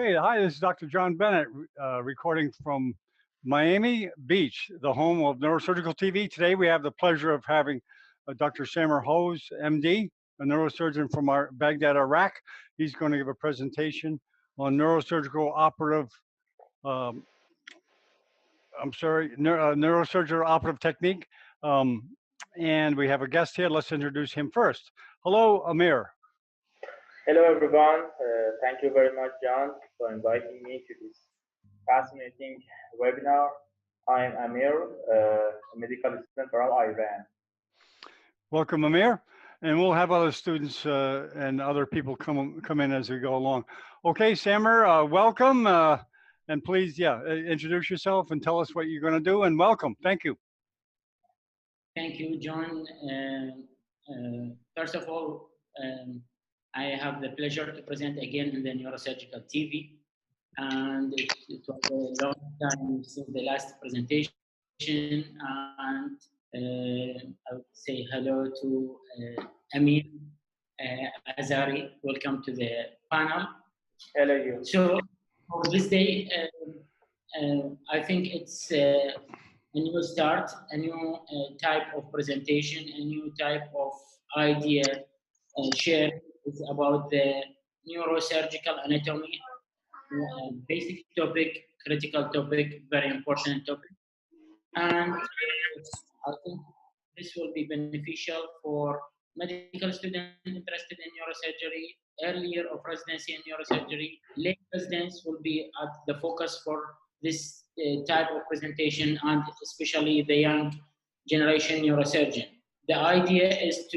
Okay, hi, this is Dr. John Bennett recording from Miami Beach, the home of Neurosurgical TV. Today we have the pleasure of having Dr. SAMER1, MD, a neurosurgeon from Baghdad, Iraq. He's going to give a presentation on neurosurgical operative, um, neurosurgical operative technique. And we have a guest here. Let's introduce him first. Hello, Amir. Hello, everyone. Thank you very much, John, for inviting me to this fascinating webinar. I'm Amir, a medical student from Iran. Welcome, Amir. And we'll have other students and other people come in as we go along. Okay, Samer, welcome. And please, introduce yourself and tell us what you're going to do, and welcome. Thank you. Thank you, John. First of all, I have the pleasure to present again in the Neurosurgical TV, and it was a long time since the last presentation, and I would say hello to Amin Azari. Welcome to the panel. Hello, you. So for this day, I think it's a new start, a new type of presentation, a new type of idea shared. Is about the neurosurgical anatomy, basic topic, critical topic, very important topic. And I think this will be beneficial for medical students interested in neurosurgery, early year of residency in neurosurgery. Late residents will be at the focus for this type of presentation, and especially the young generation neurosurgeon. The idea is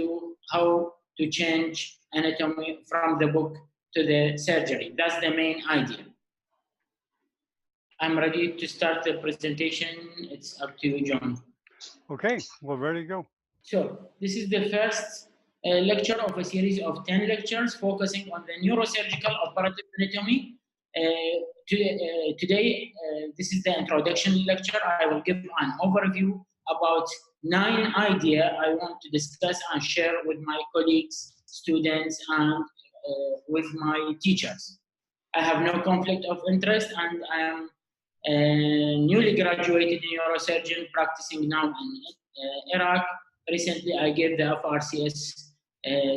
how to change anatomy from the book to the surgery. That's the main idea. I'm ready to start the presentation. It's up to you, John. Okay, we're ready to go. So this is the first lecture of a series of 10 lectures focusing on the neurosurgical operative anatomy. Today, this is the introduction lecture. I will give an overview about 9 ideas I want to discuss and share with my colleagues, students, and with my teachers. I have no conflict of interest, and I am a newly graduated neurosurgeon practicing now in Iraq. Recently, I gave the FRCS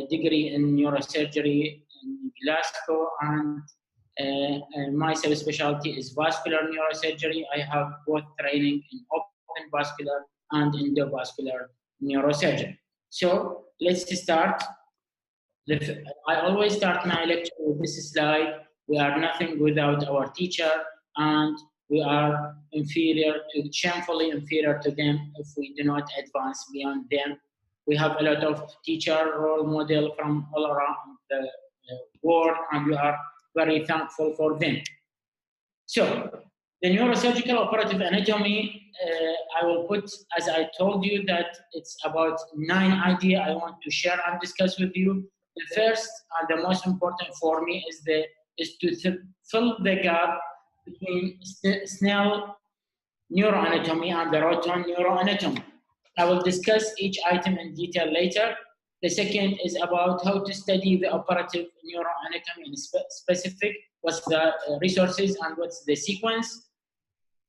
degree in neurosurgery in Glasgow, and my subspecialty is vascular neurosurgery. I have both training in open vascular and endovascular neurosurgery. So let's start. I always start my lecture with this slide. We are nothing without our teacher, and we are shamefully inferior to them if we do not advance beyond them. We have a lot of teacher role model from all around the world, and we are very thankful for them. So the neurosurgical operative anatomy, I will put, as I told you, that it's about 9 ideas I want to share and discuss with you. The first and the most important for me is to fill the gap between Snell neuroanatomy and the Roton neuroanatomy. I will discuss each item in detail later. The second is about how to study the operative neuroanatomy in specific, what's the resources and what's the sequence.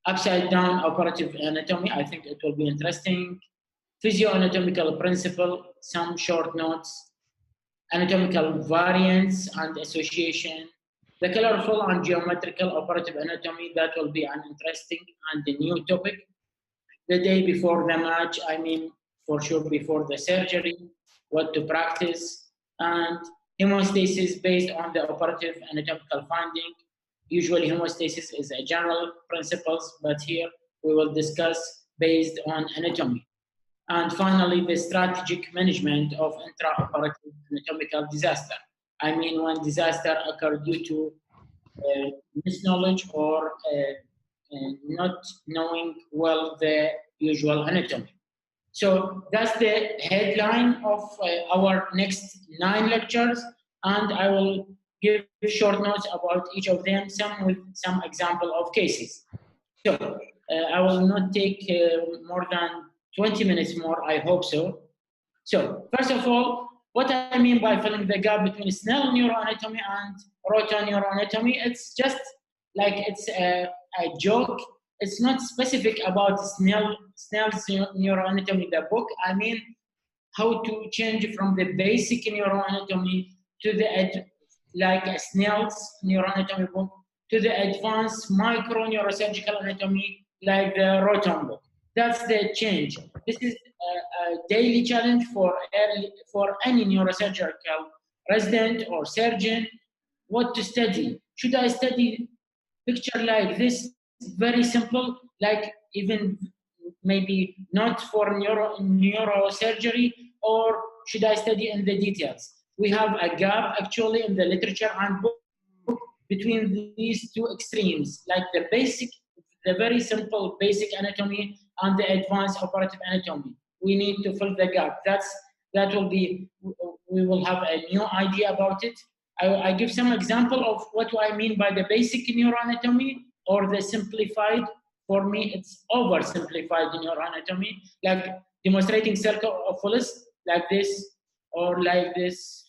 Upside down operative anatomy, I think it will be interesting. Physioanatomical principle, some short notes. Anatomical variants and association. The colorful and geometrical operative anatomy, that will be an interesting and a new topic. The day before the match, I mean, for sure before the surgery, what to practice, and hemostasis based on the operative anatomical finding. Usually hemostasis is a general principles, but here we will discuss based on anatomy. And finally, the strategic management of intraoperative anatomical disaster. I mean, when disaster occurred due to misknowledge or not knowing well the usual anatomy. So that's the headline of our next 9 lectures, and I will give short notes about each of them, some with some example of cases. So I will not take more than 20 minutes more, I hope so. So first of all, What I mean by filling the gap between Snell neuroanatomy and rotor neuroanatomy, it's just like it's a joke. It's not specific about Snell's neuroanatomy, the book. I mean, how to change from the basic neuroanatomy to the like a Snell's neuroanatomy book to the advanced micro neurosurgical anatomy like the Roton book. That's the change. This is a daily challenge for any neurosurgical resident or surgeon. What to study? Should I study picture like this? Very simple, like even maybe not for neurosurgery, or should I study in the details? We have a gap actually in the literature and book between these two extremes, like the very simple basic anatomy and the advanced operative anatomy. We need to fill the gap. That will be, we will have a new idea about it. I give some example of what I mean by the basic neuroanatomy or the simplified. For me, it's oversimplified neuroanatomy, like demonstrating circle of Willis, like this, or like this,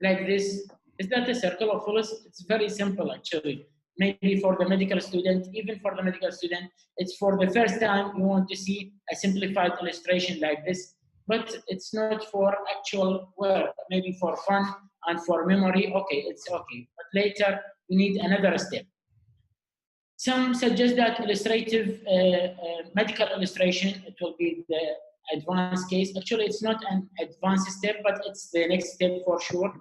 like this. Is that a circle of Willis? It's very simple, actually. Maybe for the medical student, even for the medical student, it's for the first time you want to see a simplified illustration like this, but it's not for actual work, maybe for fun and for memory. Okay, it's okay. But later, we need another step. Some suggest that illustrative medical illustration, it will be the advanced case. Actually, it's not an advanced step, but it's the next step for sure.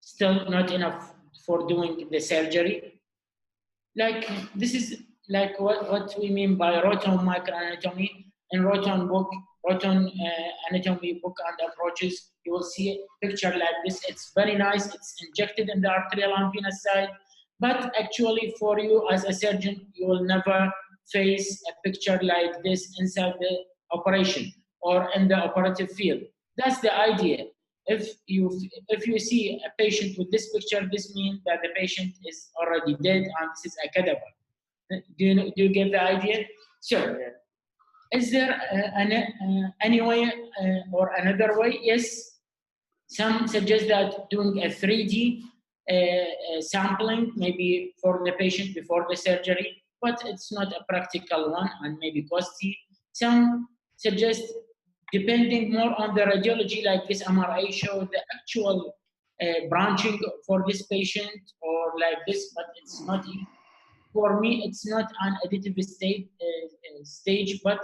Still not enough for doing the surgery. Like this is like what we mean by Roton microanatomy. In Roton book, Roton anatomy book and approaches, you will see a picture like this. It's very nice. It's injected in the arterial and venous side. But actually, for you as a surgeon, you will never face a picture like this inside the operation or in the operative field. That's the idea. If you see a patient with this picture, this means that the patient is already dead and this is a cadaver. Do you get the idea? So, is there any way or another way? Yes. Some suggest that doing a 3D sampling, maybe for the patient before the surgery, but it's not a practical one and maybe costly. Some suggest depending more on the radiology, like this MRI show the actual branching for this patient or like this, but it's not easy. For me, it's not an additive stage, but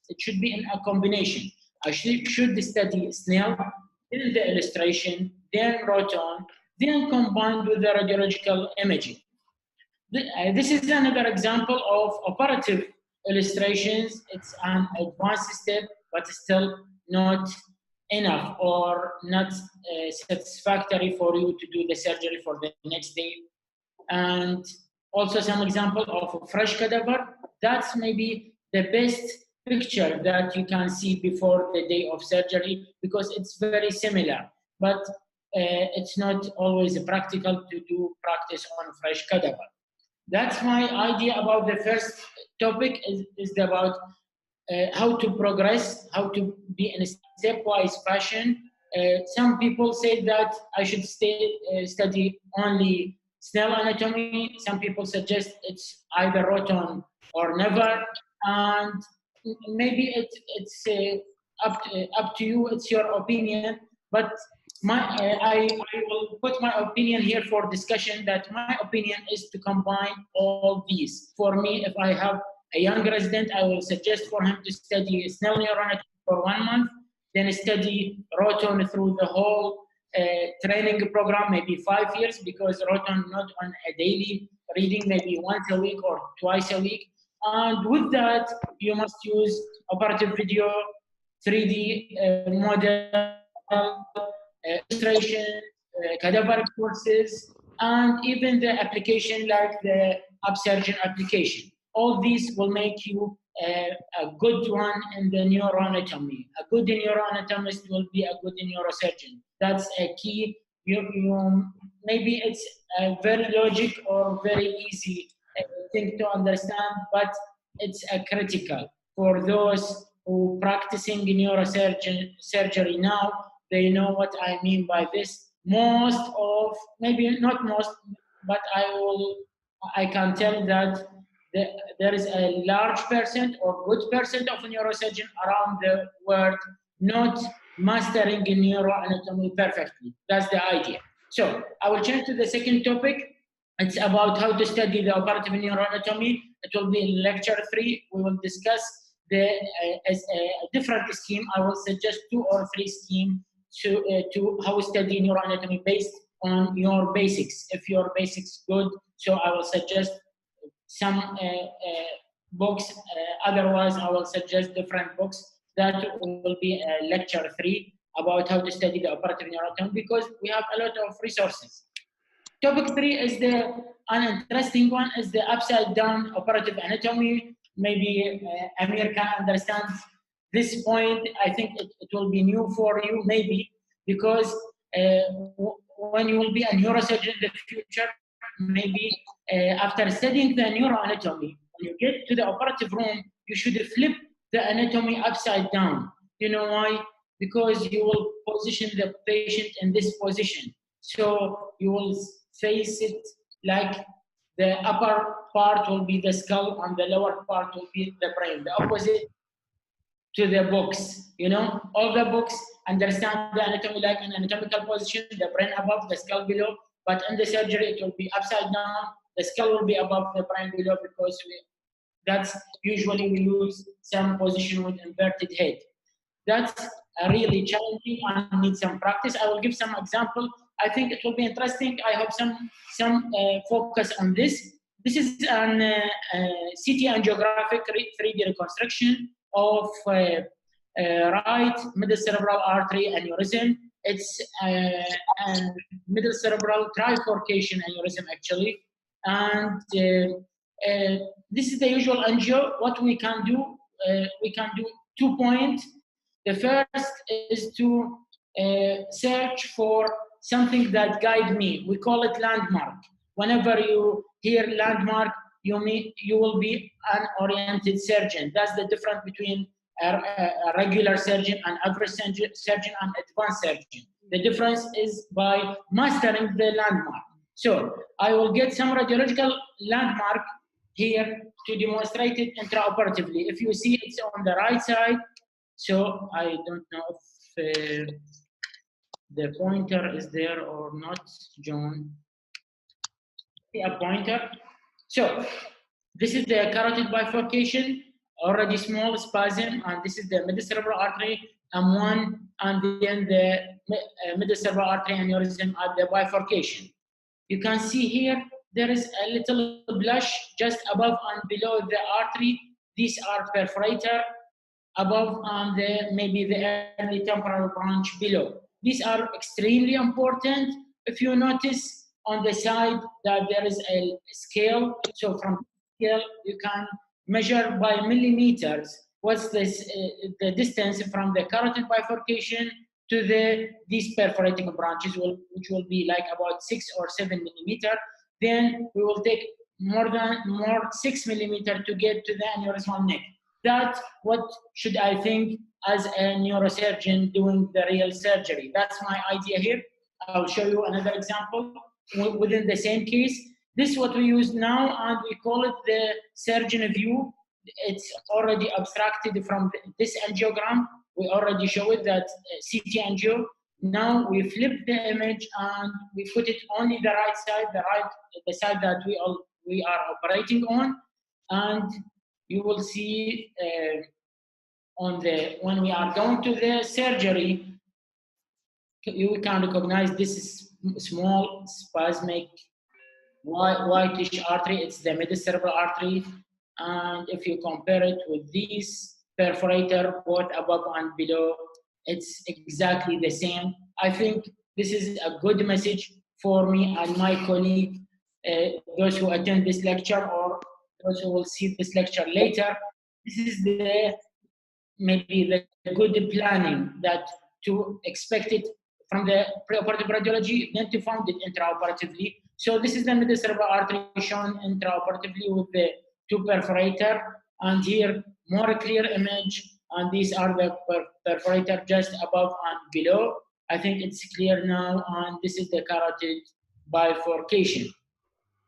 it should be in a combination. I should study Snell, then the illustration, then Roton, then combined with the radiological imaging. This is another example of operative illustrations. It's an advanced step, but still not enough or not satisfactory for you to do the surgery for the next day. And also some example of a fresh cadaver. That's maybe the best picture that you can see before the day of surgery because it's very similar, but it's not always practical to do practice on fresh cadaver. That's my idea about the first topic is about how to progress, how to be in a stepwise fashion. Some people say that I should study only Snell anatomy. Some people suggest it's either Roton or never. And maybe it's up to you, it's your opinion. But I will put my opinion here for discussion that my opinion is to combine all these. For me, if I have a young resident, I will suggest for him to study Snell neuroanatomy for 1 month, then study Roton through the whole training program, maybe 5 years, because Roton not on a daily reading, maybe once a week or twice a week. And with that, you must use operative video, 3D model, illustration, cadaver courses, and even the application like the upsurgeon application. All these will make you a good one in the neuroanatomy. A good neuroanatomist will be a good neurosurgeon. That's a key. Maybe it's a very logic or very easy thing to understand, but it's a critical for those who practicing neurosurgery now they know what I mean by this. Most of, maybe not most, but I can tell that there is a large percent or good percent of neurosurgeons around the world not mastering neuroanatomy perfectly. That's the idea. So I will change to the second topic. It's about how to study the operative neuroanatomy. It will be in lecture 3. We will discuss as a different scheme. I will suggest 2 or 3 schemes to how to study neuroanatomy based on your basics. If your basics good, so I will suggest some books. Otherwise, I will suggest different books. That will be lecture 3 about how to study the operative neuroanatomy, because we have a lot of resources. Topic 3 is an interesting one, is the upside down operative anatomy. Maybe Amir can understand this point. I think it will be new for you, maybe, because when you will be a neurosurgeon in the future, maybe after studying the neuroanatomy, when you get to the operative room, you should flip the anatomy upside down. You know why? Because you will position the patient in this position. So you will face it like the upper part will be the skull and the lower part will be the brain, the opposite to the books. You know, all the books understand the anatomy like an anatomical position, the brain above, the skull below, but in the surgery it will be upside down, the skull will be above, the brain below, because that's usually we use some position with inverted head. That's really challenging and needs some practice. I will give some example. I think it will be interesting. I hope some focus on this. This is an CT angiographic 3D reconstruction of right middle cerebral artery aneurysm. It's a middle cerebral trifurcation aneurysm actually, and this is the usual angio. What we can do 2 points. The first is to search for something that guide me. We call it landmark. Whenever you hear landmark, you will be an oriented surgeon. That's the difference between a regular surgeon, an average surgeon, and advanced surgeon. The difference is by mastering the landmark. So I will get some radiological landmark here to demonstrate it intraoperatively. If you see, it's on the right side. So I don't know if the pointer is there or not, John. See a pointer. So this is the carotid bifurcation, already small spasm, and this is the middle cerebral artery M1, and then the middle cerebral artery aneurysm at the bifurcation. You can see here there is a little blush just above and below the artery. These are perforator above and maybe the early temporal branch below. These are extremely important. If you notice on the side that there is a scale, so from scale you can measure by millimeters what's this, the distance from the carotid bifurcation to these perforating branches, which will be like about 6 or 7 millimeter. Then we will take more 6 millimeter to get to the aneurysmal neck. That's what should I think as a neurosurgeon doing the real surgery. That's my idea here. I'll show you another example within the same case. This is what we use now, and we call it the surgeon view. It's already abstracted from this angiogram. We already show it that CT angio. Now we flip the image and we put it only the right side, the side that we are operating on, and you will see when we are going to the surgery, you can recognize this is small spasmic whitish artery. It's the middle cerebral artery, and if you compare it with these perforator both above and below, it's exactly the same. I think this is a good message for me and my colleague, those who attend this lecture or those who will see this lecture later. This is maybe the good planning, that to expect it from the preoperative radiology, then to find it intraoperatively. So this is the middle cerebral artery shown intraoperatively with the 2 perforator, and here more clear image, and these are the perforator just above and below. I think it's clear now, and this is the carotid bifurcation.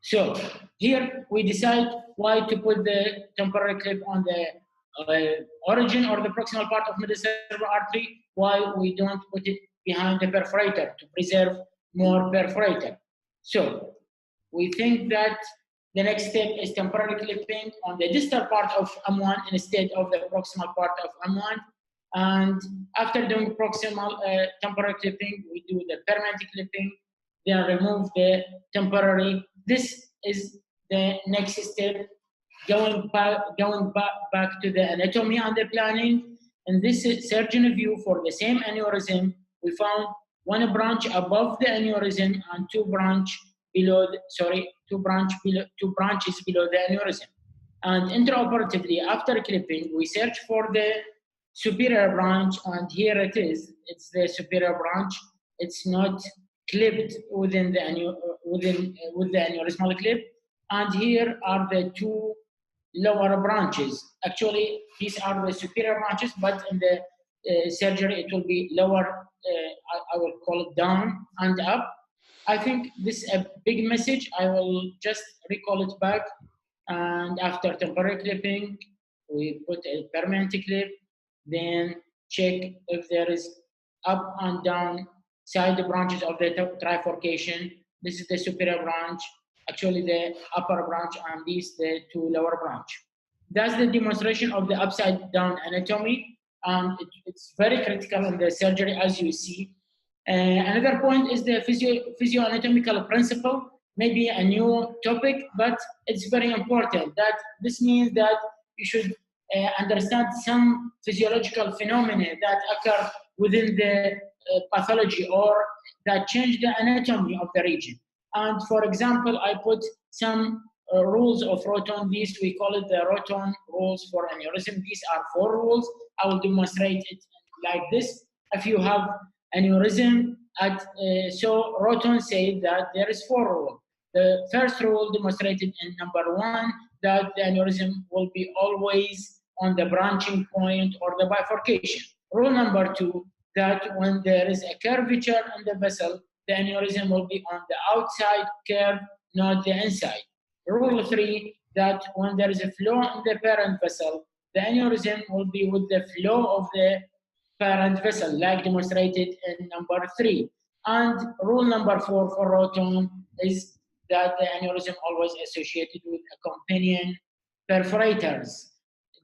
So here we decide why to put the temporary clip on the origin or the proximal part of middle cerebral artery, why we don't put it behind the perforator to preserve more perforator. So we think that the next step is temporary clipping on the distal part of M1 instead of the proximal part of M1. And after doing proximal temporary clipping, we do the permanent clipping, then remove the temporary. This is the next step, going back to the anatomy and the planning. In this surgeon view for the same aneurysm, we found one branch above the aneurysm and two branches below the aneurysm. And intraoperatively, after clipping, we search for the superior branch, and here it is. It's the superior branch. It's not clipped within the with the aneurysmal clip. And here are the two lower branches. Actually, these are the superior branches, but in the surgery, it will be lower. I will call it down and up. I think this is a big message. I will just recall it back. And after temporary clipping, we put a permanent clip, then check if there is up and down side branches of the trifurcation. This is the superior branch, actually the upper branch, and these the two lower branch. That's the demonstration of the upside down anatomy, and it's very critical in the surgery, as you see. Another point is the physio-anatomical principle, maybe a new topic, but it's very important. That this means that you should understand some physiological phenomena that occur within the pathology or that change the anatomy of the region. And for example, I put some rules of Roton. These we call it the Roton rules for aneurysm. These are 4 rules. I will demonstrate it like this. If you have aneurysm so Roton said that there is 4 rules. The first rule demonstrated in number 1, that the aneurysm will be always on the branching point or the bifurcation. Rule number 2, that when there is a curvature in the vessel, the aneurysm will be on the outside curve, not the inside. Rule 3, that when there is a flow in the parent vessel, the aneurysm will be with the flow of the parent vessel, like demonstrated in number 3. And rule number 4 for Roton is that the aneurysm always associated with accompanying perforators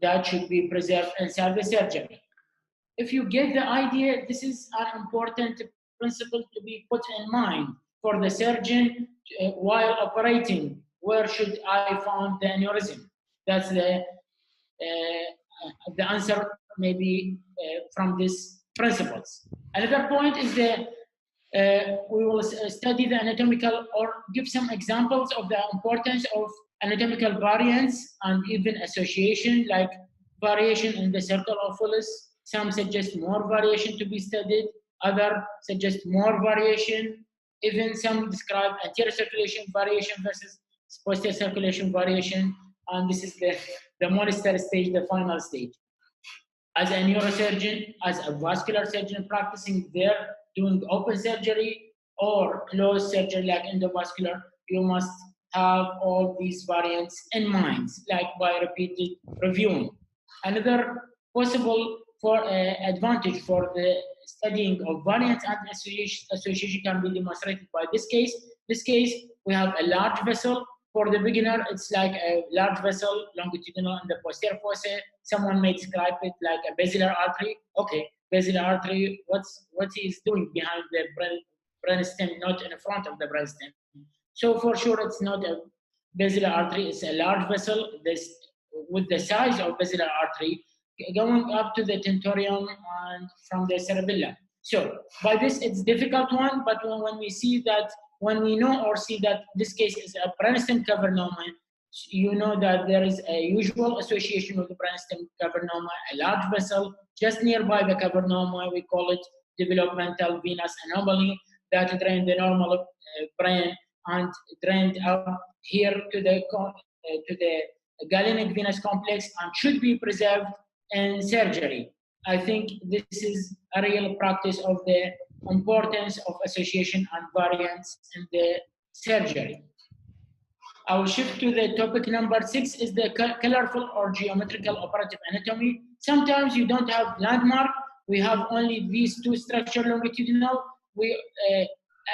that should be preserved inside the surgery. If you get the idea, this is an important principle to be put in mind for the surgeon while operating. Where should I find the aneurysm? That's the answer maybe from these principles. Another point is that we will study the anatomical or give some examples of the importance of anatomical variants and even association, like variation in the circle of Willis. Some suggest more variation to be studied, others suggest more variation. Even some describe anterior circulation variation versus posterior circulation variation, and this is the monster stage, the final stage. As a neurosurgeon, as a vascular surgeon practicing there, doing open surgery or closed surgery like endovascular, you must have all these variants in mind, like by repeated reviewing. Another possible advantage for the studying of variants and association can be demonstrated by this case. This case, we have a large vessel. For the beginner, it's like a large vessel, longitudinal in the posterior fossa. Someone may describe it like a basilar artery. Okay, basilar artery, what he is doing behind the brainstem, not in the front of the brainstem. So for sure, it's not a basilar artery. It's a large vessel. This with the size of basilar artery, going up to the tentorium and from the cerebellum. So by this, it's difficult one, but when we see that, when we know or see that this case is a brainstem cavernoma, you know that there is a usual association with the brainstem cavernoma, a large vessel just nearby the cavernoma. We call it developmental venous anomaly that drained the normal brain and drained up here to the galenic venous complex and should be preserved in surgery. I think this is a real practice of the importance of association and variance in the surgery. I will shift to the topic number 6 is the colorful or geometrical operative anatomy. Sometimes you don't have landmark. We have only these two structures longitudinal.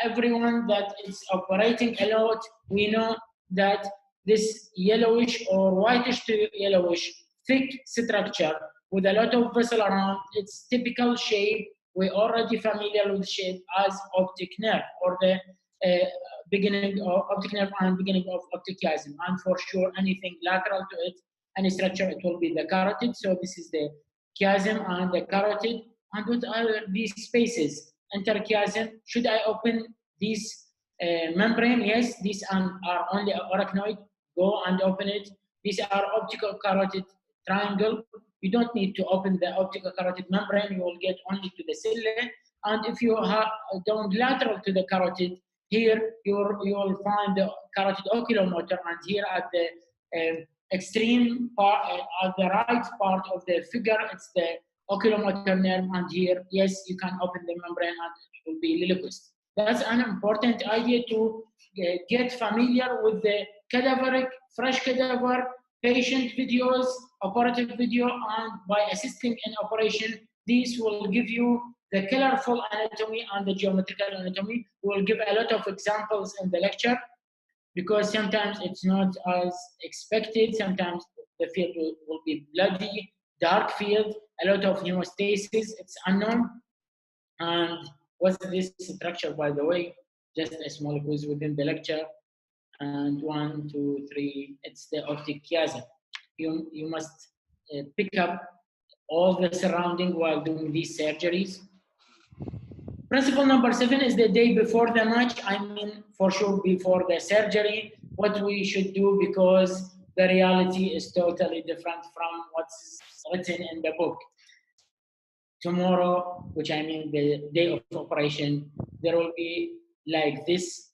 Everyone that is operating a lot, we know that this yellowish or whitish to yellowish thick structure with a lot of vessel around its typical shape, we're already familiar with shape as optic nerve or the beginning of optic nerve and beginning of optic chiasm. And for sure, anything lateral to it, any structure, it will be the carotid. So this is the chiasm and the carotid. And what are these spaces? Interchiasm. Should I open these membrane? Yes, these are only arachnoid. Go and open it. These are optical carotid triangle. You don't need to open the optical carotid membrane. You will get only to the cilia. And if you are going lateral to the carotid, here you will find the carotid oculomotor, and here at the extreme part, at the right part of the figure, it's the oculomotor nerve, and here, yes, you can open the membrane and it will be liliquist. That's an important idea to get familiar with the cadaveric, fresh cadaver, patient videos, operative video, and by assisting in operation, these will give you the colorful anatomy and the geometrical anatomy. We'll give a lot of examples in the lecture because sometimes it's not as expected. Sometimes the field will be bloody, dark field, a lot of hemostasis, it's unknown. And what's this structure, by the way? Just a small quiz within the lecture. And 1, 2, 3, it's the optic chiasm. You must pick up all the surrounding while doing these surgeries. Principle number 7 is the day before the match. I mean, for sure, before the surgery, what we should do, because the reality is totally different from what's written in the book. Tomorrow, which I mean the day of operation, there will be like this,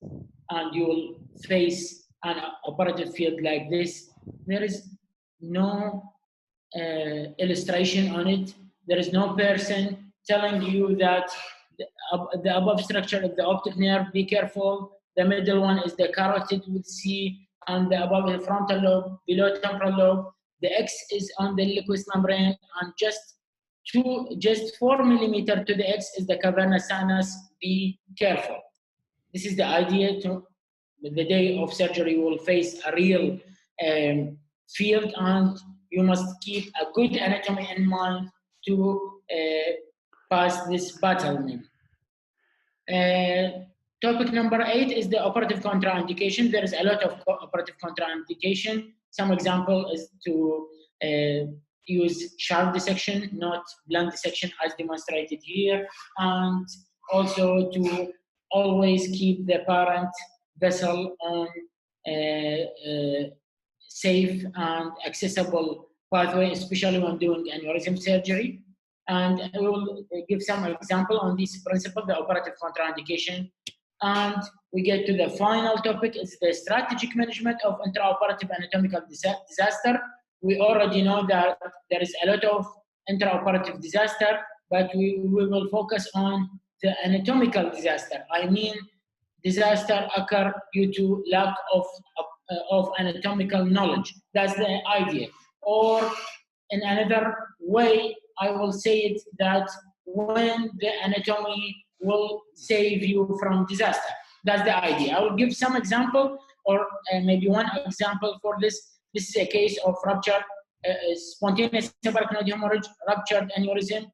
and you will face an operative field like this. There is no illustration on it. There is no person telling you that the above structure is the optic nerve, be careful. The middle one is the carotid with C, and the above the frontal lobe, below temporal lobe. The X is on the liquid membrane, and just 4 millimeters to the X is the cavernous sinus. Be careful. This is the idea. The day of surgery, you will face a real field, and you must keep a good anatomy in mind to pass this battle. Topic number 8 is the operative contraindication. There is a lot of operative contraindication. Some example is to use sharp dissection, not blunt dissection as demonstrated here, and also to always keep the parent vessel on safe and accessible pathway, especially when doing aneurysm surgery. And I will give some example on this principle, the operative contraindication. And we get to the final topic, is the strategic management of intraoperative anatomical disaster. We already know that there is a lot of intraoperative disaster, but we will focus on the anatomical disaster. I mean, disaster occur due to lack of anatomical knowledge. That's the idea. Or in another way, I will say it that when the anatomy will save you from disaster. That's the idea. I will give some example, or maybe one example for this. This is a case of rupture, spontaneous subarachnoid hemorrhage, ruptured aneurysm.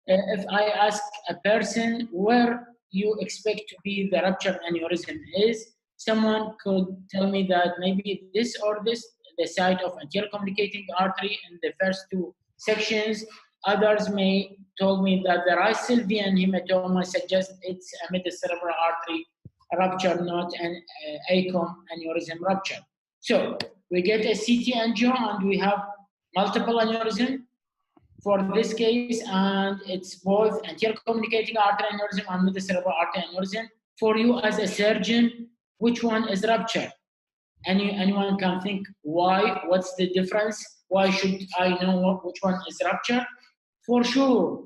If I ask a person where you expect to be the ruptured aneurysm is, someone could tell me that maybe this or this, the site of anterior communicating artery in the first 2 sections. Others may told me that the right sylvian hematoma suggests it's a metacerebral artery rupture, not an ACOM aneurysm rupture. So we get a CT angio and we have multiple aneurysm for this case, and it's both anterior communicating artery aneurysm and metacerebral artery aneurysm. For you as a surgeon, which one is ruptured? Anyone can think why? What's the difference? Why should I know which one is ruptured? For sure,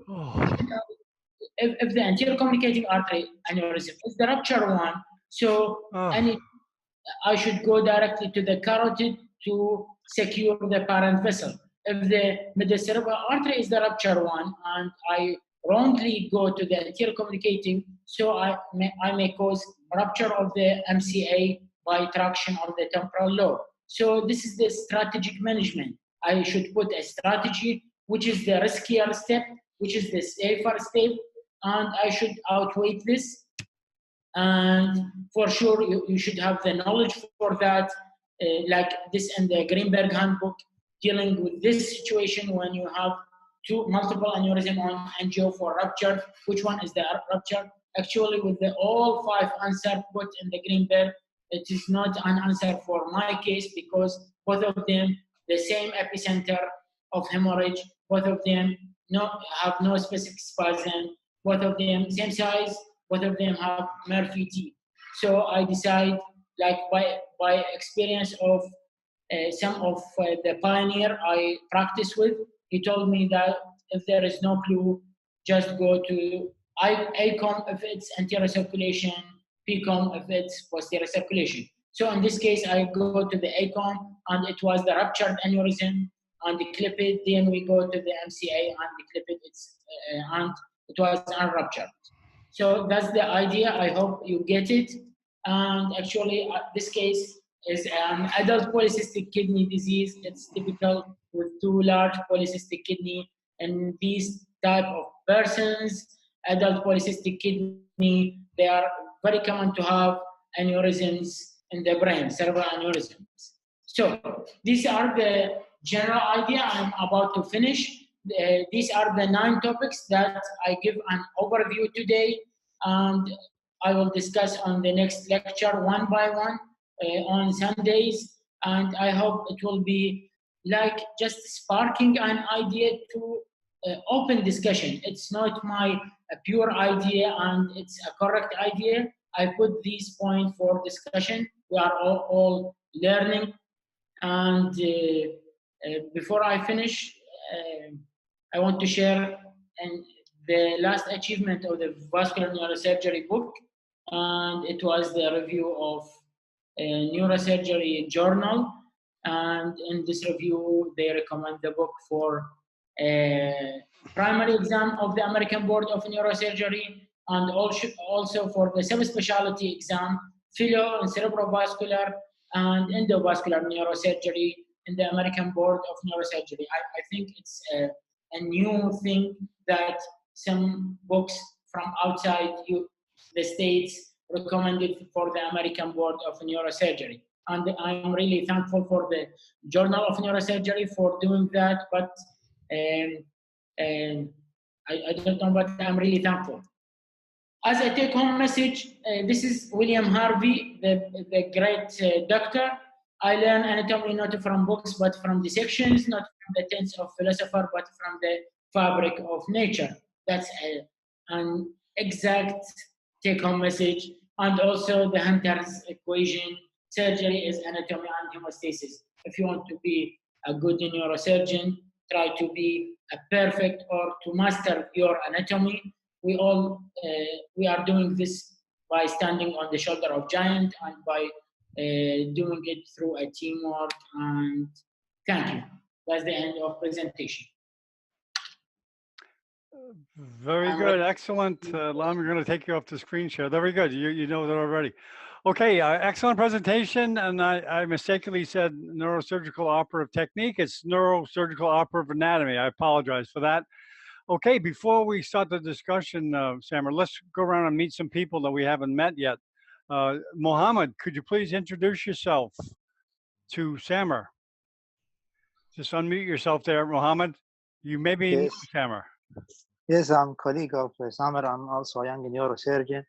if the anterior communicating artery aneurysm is the rupture one, so I should go directly to the carotid to secure the parent vessel. If the midcerebral artery is the rupture one and I wrongly go to the anterior communicating, so I may cause rupture of the MCA by traction of the temporal lobe. So this is the strategic management. I should put a strategy which is the riskier step, which is the safer step, and I should outweigh this. And for sure, you should have the knowledge for that, like this in the Greenberg handbook, dealing with this situation when you have multiple aneurysm on angio for rupture. Which one is the rupture? Actually, with the all 5 answers put in the Greenberg, it is not an answer for my case because both of them the same epicenter of hemorrhage, both of them have no specific spasm, both of them same size, both of them have Murphy T. So I decide, like by experience of some of the pioneer I practice with, he told me that if there is no clue, just go to ACOM if it's anterior circulation, PCOM if it's posterior circulation. So in this case, I go to the ACOM and it was the ruptured aneurysm and the clip it. Then we go to the MCA and the clip it. And it was unruptured. So that's the idea. I hope you get it. And actually, this case is an adult polycystic kidney disease. It's typical with 2 large polycystic kidney. And these type of persons, adult polycystic kidney, they are very common to have aneurysms in the brain, cerebral aneurysms. So these are the general idea. I'm about to finish. These are the 9 topics that I give an overview today, and I will discuss on the next lecture one by one on Sundays, and I hope it will be like just sparking an idea to open discussion. It's not my pure idea and it's a correct idea. I put these points for discussion. We are all learning, and before I finish, I want to share the last achievement of the vascular neurosurgery book, and it was the review of a neurosurgery journal. And in this review, they recommend the book for primary exam of the American Board of Neurosurgery, and also for the subspecialty exam, philo and cerebrovascular and endovascular neurosurgery in the American Board of Neurosurgery. I think it's a new thing that some books from outside the States recommended for the American Board of Neurosurgery. And I'm really thankful for the Journal of Neurosurgery for doing that, but I don't know, but I'm really thankful. As a take-home message, this is William Harvey, the great doctor. I learn anatomy not from books, but from dissections, not from the tents of philosopher, but from the fabric of nature. That's an exact take-home message. And also the Hunter's equation, surgery is anatomy and hemostasis. If you want to be a good neurosurgeon, try to be a perfect or to master your anatomy. We are doing this by standing on the shoulder of giant and by doing it through a teamwork. And thank you. That's the end of presentation. Very good, excellent. Lam, we're going to take you off the screen share. Very good. You know that already. Okay, excellent presentation. And I mistakenly said neurosurgical operative technique. It's neurosurgical operative anatomy. I apologize for that. Okay, before we start the discussion, Samer, let's go around and meet some people that we haven't met yet. Mohammed, could you please introduce yourself to Samer? Just unmute yourself there, Mohammed. You may be new to Samer. Yes, I'm colleague of SAMER. I'm also a young neurosurgeon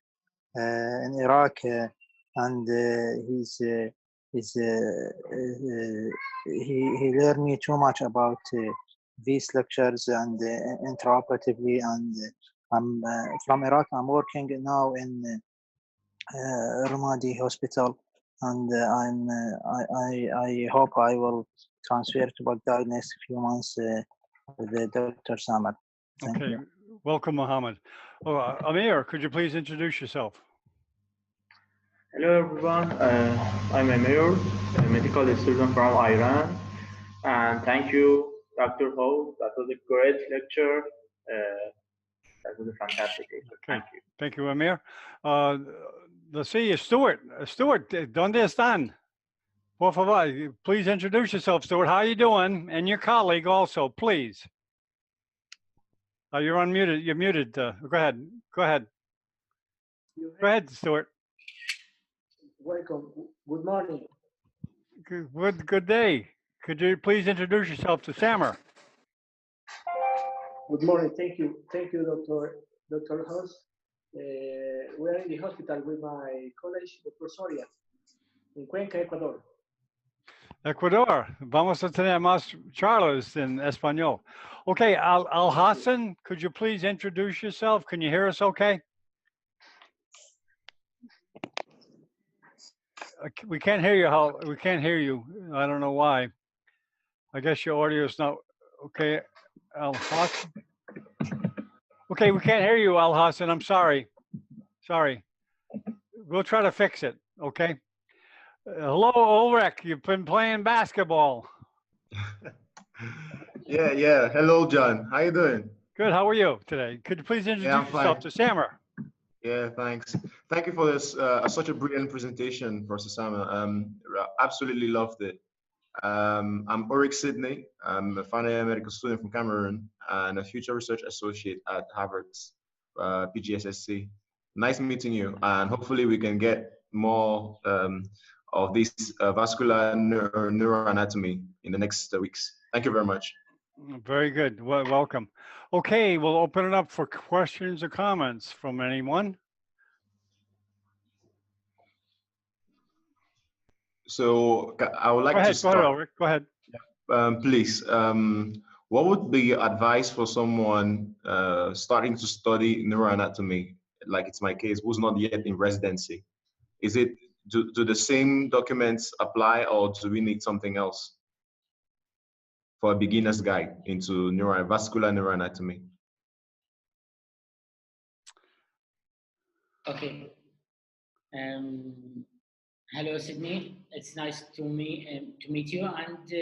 in Iraq, and he learned me too much about these lectures and intraoperatively. And I'm from Iraq. I'm working now in Ramadi Hospital, and I hope I will transfer to Baghdad next few months with Dr. Samer. Okay, Welcome, Mohammed. Oh, Amir, could you please introduce yourself? Hello everyone, I'm Amir, a medical student from Iran, and thank you, Dr. Ho. That was a great lecture. That was a fantastic lecture. Okay, Thank you. thank you, Amir. Let's see, Stuart. Stuart, ¿dónde están? Por favor, please introduce yourself, Stuart. How are you doing? And your colleague also, please. You're unmuted. You're muted. Go ahead. Go ahead. Go ahead, Stuart. Welcome. Good morning. Good day. Could you please introduce yourself to SAMER? Good morning. Thank you. Thank you, Dr. Host. We're in the hospital with my colleague, Dr. Soria, in Cuenca, Ecuador. Ecuador. Vamos a tener más charlas en español. Okay, Al Hassan, could you please introduce yourself? Can you hear us okay? We can't hear you. We can't hear you. I don't know why. I guess your audio is not okay. Al Hassan. Okay, we can't hear you, Al Hassan. I'm sorry. Sorry. We'll try to fix it. Okay. Hello, Ulrich. You've been playing basketball. Yeah. Hello, John. How you doing? Good. How are you today? Could you please introduce yourself to SAMER? Yeah, thanks. Thank you for this such a brilliant presentation, Professor Samuel. Absolutely loved it. I'm Ulrich Sidney. I'm a final year medical student from Cameroon and a future research associate at Harvard's PGSSC. Nice meeting you, and hopefully we can get more of this vascular neuroanatomy in the next weeks. Thank you very much. Very good. Well, welcome. Okay, we'll open it up for questions or comments from anyone. So I would like to start. Go ahead, Ulrich. Go ahead. Please, what would be your advice for someone starting to study neuroanatomy, like it's my case, who's not yet in residency? Is it, do the same documents apply, or do we need something else for a beginner's guide into vascular neuroanatomy? Okay. Hello, Sydney. It's nice to meet you. And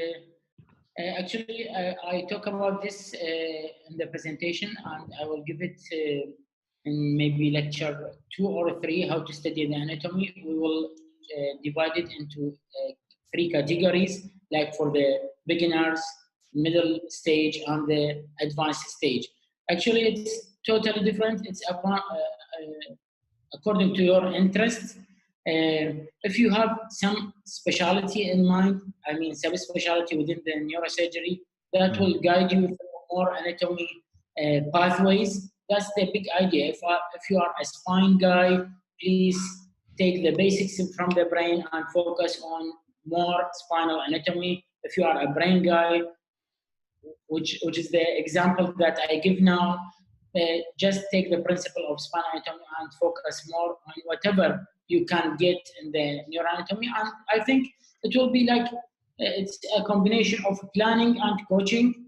actually, I talk about this in the presentation, and I will give it in maybe lecture 2 or 3, how to study the anatomy. We will divide it into 3 categories, like for the beginners, middle stage, and the advanced stage. Actually, it's totally different. It's according to your interests. If you have some specialty in mind, I mean subspecialty within the neurosurgery, that will guide you through more anatomy pathways. That's the big idea. If you are a spine guy, please take the basics from the brain and focus on more spinal anatomy. If you are a brain guy, which is the example that I give now, just take the principle of spinal anatomy and focus more on whatever you can get in the neuroanatomy. And I think it will be like, it's a combination of planning and coaching.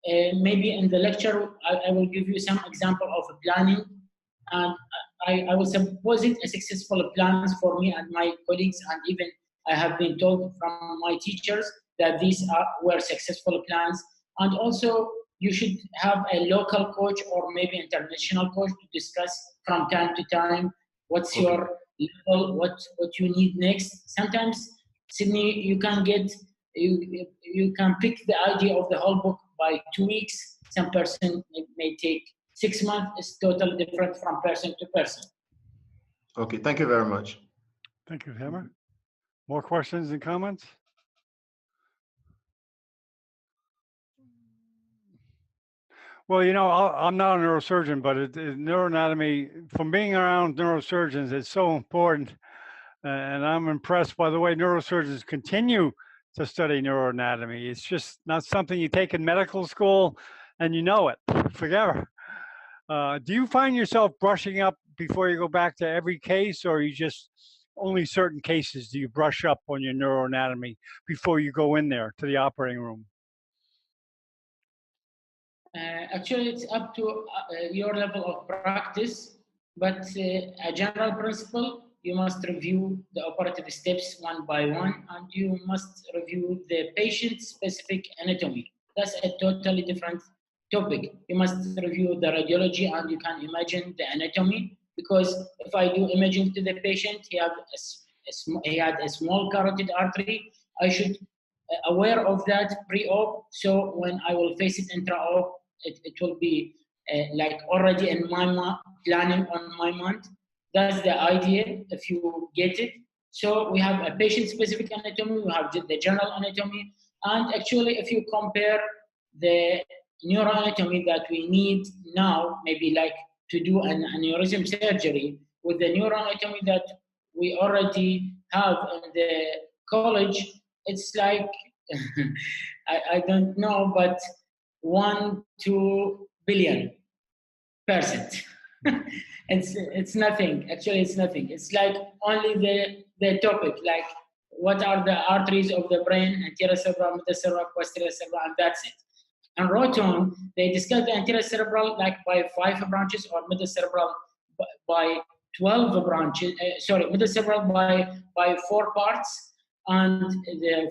Maybe in the lecture, I will give you some example of planning, and I will suppose it a successful plans for me and my colleagues, and even I have been told from my teachers that these were successful plans. And also, you should have a local coach or maybe international coach to discuss from time to time what's your level, what you need next. Sometimes, Sydney, you can get, you can pick the idea of the whole book by 2 weeks. Some person may take 6 months. It's totally different from person to person. Okay, thank you very much. Thank you, Hammer. More questions and comments? Well, you know, I'm not a neurosurgeon, but neuroanatomy, from being around neurosurgeons, it's so important. And I'm impressed by the way neurosurgeons continue to study neuroanatomy. It's just not something you take in medical school and you know it forever. Do you find yourself brushing up before you go back to every case, or you just only certain cases do you brush up on your neuroanatomy before you go in there to the operating room? Actually, it's up to your level of practice, but a general principle, you must review the operative steps one by one, and you must review the patient-specific anatomy. That's a totally different topic. You must review the radiology, and you can imagine the anatomy, because if I do imaging to the patient, he had a small carotid artery, I should aware of that pre-op, so when I will face it intra-op, it will be like already in my planning on my mind. That's the idea, if you get it. So we have a patient-specific anatomy, we have the general anatomy, and actually if you compare the neuroanatomy that we need now, maybe like to do an aneurysm surgery, with the neuroanatomy that we already have in the college, it's like, I don't know, but 1-2 billion%. It's nothing. Actually, it's nothing. It's like only the topic, like what are the arteries of the brain, anterior cerebral, middle cerebral, posterior cerebral, and that's it. And Roton, they discuss the anterior cerebral like by 5 branches, or middle cerebral by 12 branches. Middle cerebral by 4 parts, and the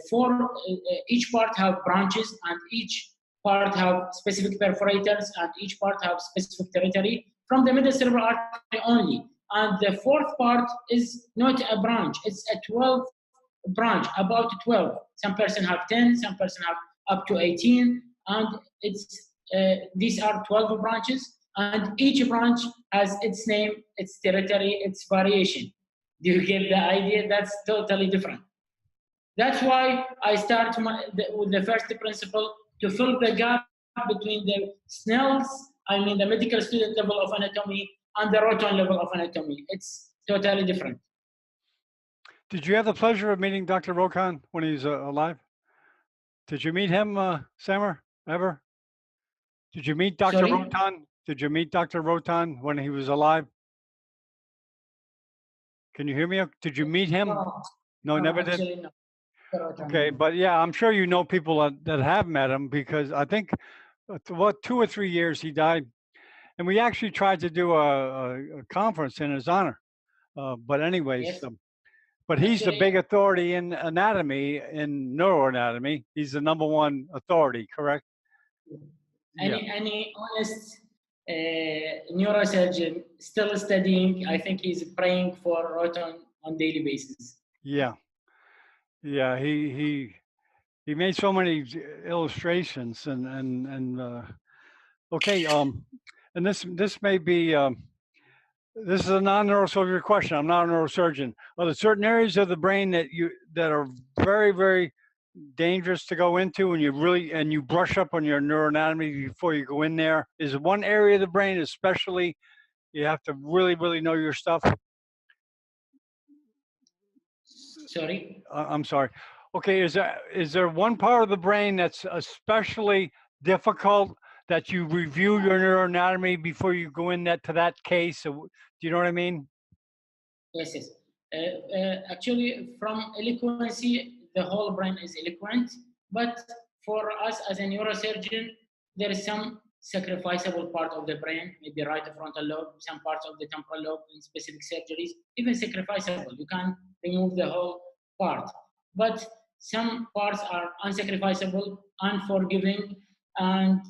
each part have branches, and each part have specific perforators, and each part have specific territory from the middle cerebral artery only. And the 4th part is not a branch; it's a 12 branch, about 12. Some person have 10, some person have up to 18, and it's these are 12 branches, and each branch has its name, its territory, its variation. Do you get the idea? That's totally different. That's why I start with the first principle, to fill the gap between the the medical student level of anatomy, and the Roton level of anatomy. It's totally different. Did you have the pleasure of meeting Dr. Rokan when he's alive? Did you meet him, Samer, ever? Did you meet Dr. Sorry? Rotan? Did you meet Dr. Rotan when he was alive? Can you hear me? Did you meet him? No, never did? Actually, no. Okay, but yeah, I'm sure you know people that have met him, because I think, 2 or 3 years he died. And we actually tried to do a conference in his honor. But anyways, Yes. but he's the Actually, big authority in anatomy, in neuroanatomy. He's the #1 authority, correct? Yeah. any honest neurosurgeon still studying, I think he's praying for Roton on daily basis. Yeah. Yeah. He made so many illustrations and okay. And this may be, this is a non-neurosurgery question. I'm not a neurosurgeon. Are there certain areas of the brain that are very, very dangerous to go into, and you brush up on your neuroanatomy before you go in there? Is one area of the brain especially you have to really, really know your stuff? Sorry? I'm sorry. Okay, is there one part of the brain that's especially difficult, that you review your neuroanatomy before you go in to that case? Do you know what I mean? Yes, yes. Actually, from eloquency, the whole brain is eloquent, but for us as a neurosurgeon, there is some sacrificable part of the brain, maybe right frontal lobe, some parts of the temporal lobe in specific surgeries, even sacrificable. You can remove the whole part. But some parts are unsacrificable, unforgiving, and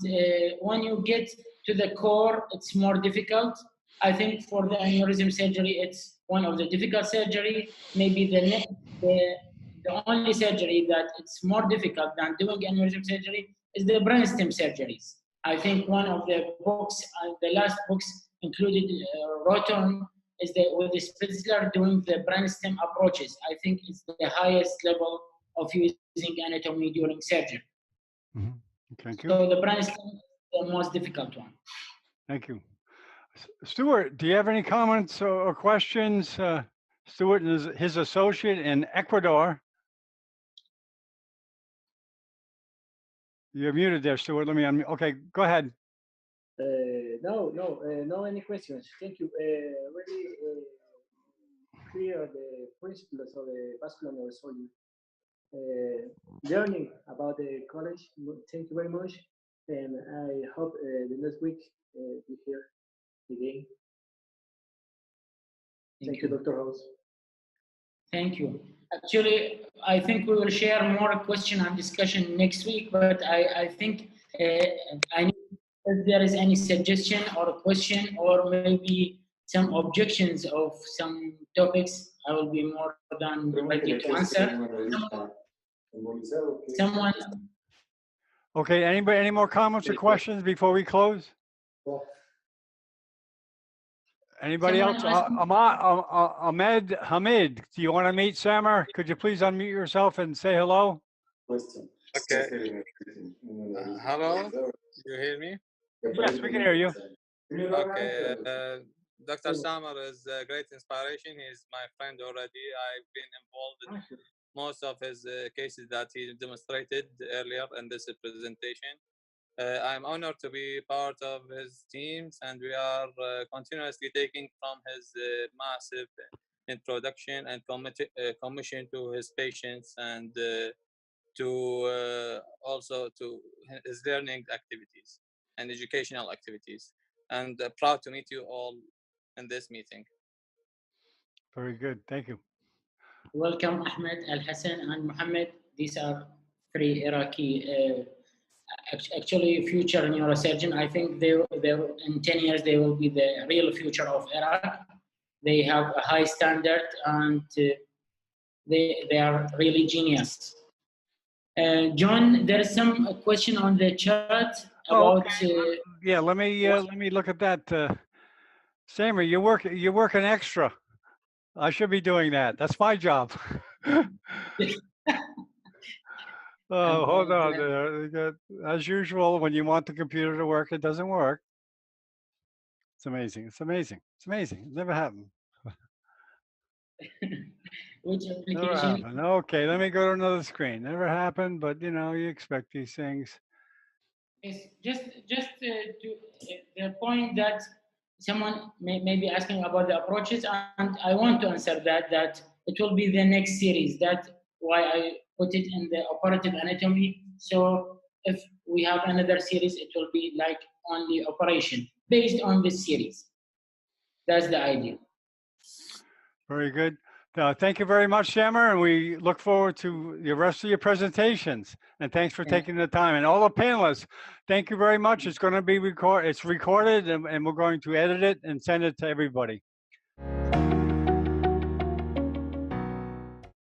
when you get to the core, it's more difficult. I think for the aneurysm surgery, it's one of the difficult surgery. Maybe the only surgery that it's more difficult than doing aneurysm surgery is the brainstem surgeries. I think one of the books, the last books included Roton, is with the Spitzler doing the brainstem approaches. I think it's the highest level of using anatomy during surgery. Mm-hmm. Thank you. So the brainstem is the most difficult one. Thank you. Stuart, do you have any comments or questions? Stuart is his associate in Ecuador. You're muted there, Stuart. Let me unmute. Okay, go ahead. No, any questions. Thank you. Really clear the principles of the vascular neurosurgery. Learning about the college. Thank you very much. and I hope the next week be here again. Thank you, Dr. House. Thank you. Actually, I think we will share more question and discussion next week, but I think I need, if there is any suggestion or a question or maybe some objections of some topics, I will be more than ready to answer. Someone? Okay, anybody, any more comments or questions before we close? Anybody else? Ahmed Hamid, do you want to meet Samer? Could you please unmute yourself and say hello? Okay. Hello, you hear me? Yes, we can hear you. Okay. Dr. Samer is a great inspiration. He's my friend already. I've been involved in most of his cases that he demonstrated earlier in this presentation. I'm honored to be part of his teams, and we are continuously taking from his massive introduction and commission to his patients and to also to his learning activities and educational activities. And proud to meet you all in this meeting. Very good. Thank you. Welcome, Ahmed, Al Hassan, and Mohammed. These are three Iraqi, actually future neurosurgeon. I think they in 10 years they will be the real future of Iraq. They have a high standard and they are really genius. John, there is some question on the chat about. Okay. Yeah, let me look at that. Samer, you're working extra. I should be doing that. That's my job. Oh, hold on. As usual, when you want the computer to work, it doesn't work. It's amazing. It's amazing. It's amazing. It never happened. Which Never application? happened. Okay, let me go to another screen. Never happened, but you know, you expect these things. Yes, just to the point that someone may be asking about the approaches, and I want to answer that it will be the next series. That's why I put it in the operative anatomy. So if we have another series, it will be like only operation based on this series. That's the idea. Very good. Thank you very much, Samer, and we look forward to the rest of your presentations. And thanks for taking the time. And all the panelists, thank you very much. It's going to be recorded, and we're going to edit it and send it to everybody.